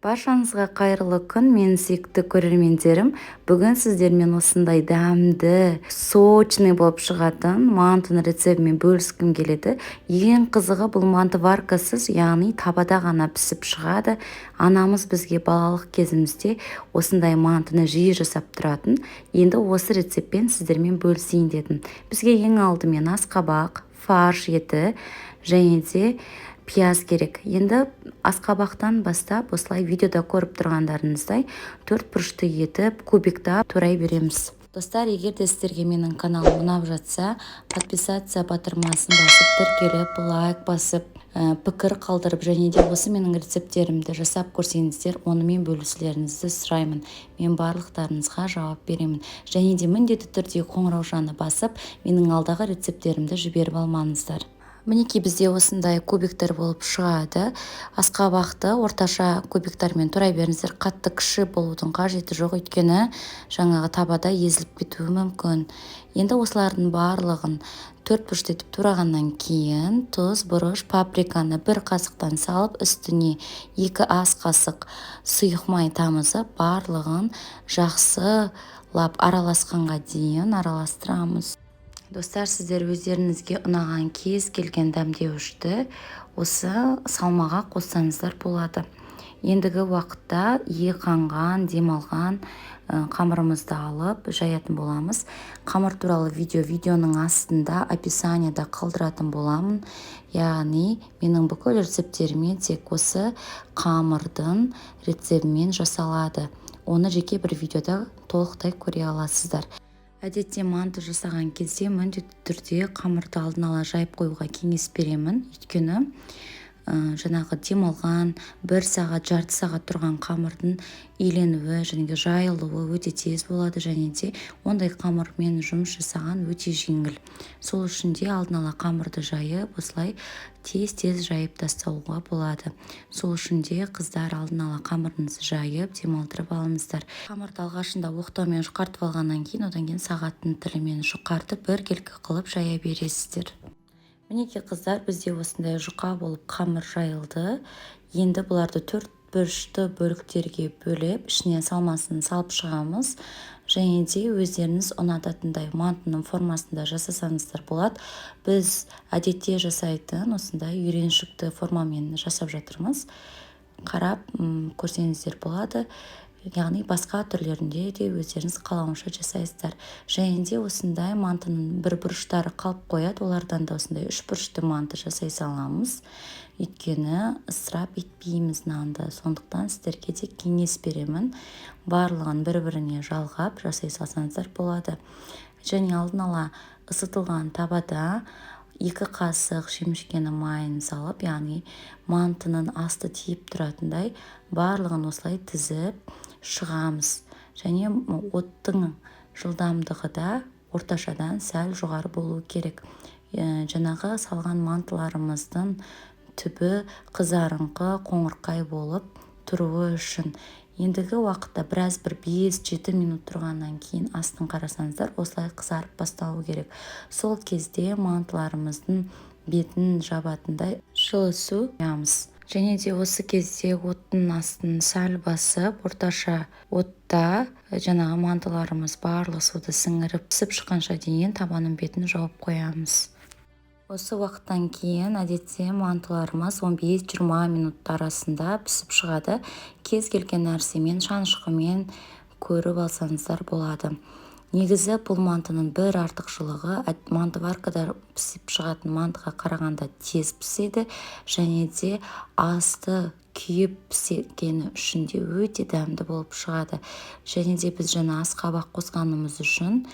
Баршаңызға қайырлы күн, менің сүйікті көрермендерім. Бүгін сіздермен осындай дәмді, сочный болып шығатын мантының рецептімен бөліскім келеді. Ең қызығы, бұл манты варкасыз, яғни табада ғана пісіп шығады. Анамыз бізге балалық кезімізде осындай мантыны жиі жасап тұратын. Енді осы рецептпен сіздермен бөлісейін дедім. Бізге ең алдымен асқабақ, фарш еті және де пияз керек. Енді асқабақтан бастап осылай видеода көріп тұрғандарыңыздай 4 бұрышты етіп кубикта турай береміз. Достар, егер де сіздерге менің каналым ұнап жатса, подписация батырмасын басып, тіркеліп, лайк басып, пікір қалдырып, және де осы менің рецепттерімді жасап көрсеңіздер, онымен бөлісулеріңізді сұраймын. Мен барлықтарыңызға жауап беремін. Және де міндетті түрде қоңырау жаны басып, менің алдағы рецепттерімді жіберіп алмаңыздар. Мінекей бізде осындай кубиктер болып шығады. Асқабақты орташа кубиктармен турай беріңіздер. Қатты кіші болудың қажеті жоқ, өйткені жаңағы табада езіліп кетуі мүмкін. Енді осылардың барлығын 4 бұрышты етіп турағаннан кейін тұз, бұрыш, паприканы 1 қасықтан салып, үстіне 2 ас қасық сұйық май тамызып, барлығын жақсылап араласқанға дейін араластырамыз. Достар, сіздер өздеріңізге ұнаған кез келген дәмдеуішті осы салмаға қоссаңыздар болады. Ендігі уақытта қанған, демалған қамырымызды алып жаятын боламыз. Қамыр туралы видеоның астында описанияда қалдыратын боламын. Яғни менің бүкіл рецепттеріме тек осы қамырдың рецептімен жасалады. Оны жеке бір видеода толықтай көре аласыздар. Әдетте манты жасаған кезде міндетті түрде қамырды алдын ала жайып қоюға кеңес беремін. Өйткені жаңағы демалған 1 сағат, жарты сағат тұрған қамырдың иленуі және жайылуы өте тез болады, және де ондай қамырмен жұмыс жасаған өте жеңіл. Сол үшін де алдын ала қамырды жайып, осылай тез жайып тастауға болады. Сол үшін де қыздар алдын ала қамырыңызды жайып, демалдырып алыңыздар. Қамырды алғашында оқтаумен жұқартып алғаннан кейін, одан кейін сағаттың тілімен жұқартып біркелкі қылып жая бересіздер. Мінекей қыздар, бізде осындай жұқа болып қамыр жайылды. Енді бұларды 4 бұрышты бөліктерге бөліп, ішіне салмасын салып шығамыз. Және де өздеріңіз ұнататындай мантының формасында жасасаңыздар болады. Біз әдетте жасайтын осындай үйреншікті формамен жасап жатырмыз. Қарап көрсеңіздер болады. Яғни басқа түрлерінде де өздеріңіз қалауынша жасайсыздар. Және де осындай мантының 1 бұрыштары қалып қояды. Олардан да осындай 3 бұрышты манты жасай саламыз. Өйткені ысырап етпейміз нанды. Сондықтан сіздерге де кеңес беремін. Барлығын бір-біріне жалғап жасай салсаңыздар болады. Және алдын ала ысытылған табада 2 қасық шемішкені майын салып, яғни мантының асты тиіп тұратындай барлығын осылай тізіп шығамыз. Және оттың жылдамдығы да орташадан сәл жоғары болуы керек. Жаңағы салған мантыларымыздың түбі қызарыңқы, қоңырқай болып тұруы үшін. Ендігі уақытта біраз 5-7 минут тұрғаннан кейін астын қарасаңыздар, осылай қызарып бастауы керек. Сол кезде мантыларымыздың бетін жабатындай жылы су құямыз. Және де осы кезде оттың астын сәл басып, орташа отта жаңағы мантыларымыз барлық суды сіңіріп пісіп шыққанша дейін табанын бетін жауып қоямыз. Осы уақыттан кейін әдетте мантыларымыз 15-20 минут арасында пісіп шығады. Кез келген нәрсемен, шанышқымен көріп алсаңыздар болады. Негізі бұл мантының бір артықшылығы, манты варкада пісіп шығатын мантыға қарағанда тез піседі, және де асты күйіп піскені үшін де өте дәмді болып шығады. Және де біз жаңа асқабақ қосқанымыз үшін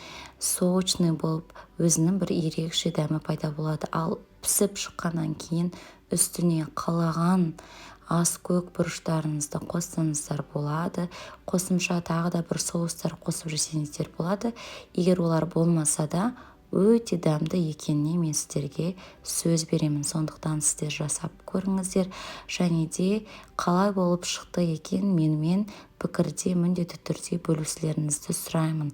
сочный болып өзінің бір ерекше дәмі пайда болады. Ал пісіп шыққаннан кейін үстіне қалаған ас көк бұрыштарыңызды қоссаңыздар болады. Қосымша тағы да бір соустар қосып жесеңіздер болады. Егер олар болмаса да, өте дәмді екеніне мен сіздерге сөз беремін. Сондықтан сіздер жасап көріңіздер, және де қалай болып шықты екен менімен пікірде міндетті түрде бөлісулеріңізді сұраймын.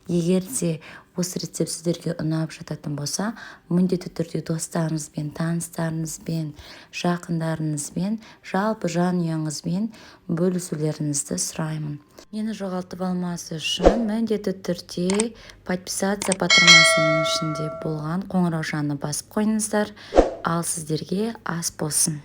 Егер де осы рецепт сіздерге ұнап жататын болса, міндетті түрде достарыңызбен, таныстарыңызбен, жақындарыңызбен, жалпы жанұяңызбен бөлісулеріңізді сұраймын. Мені жоғалтып алмас үшін міндетті түрде подписаться батырмасының ішінде болған қоңыраужаны басып қойыңыздар. Ал сіздерге ас болсын.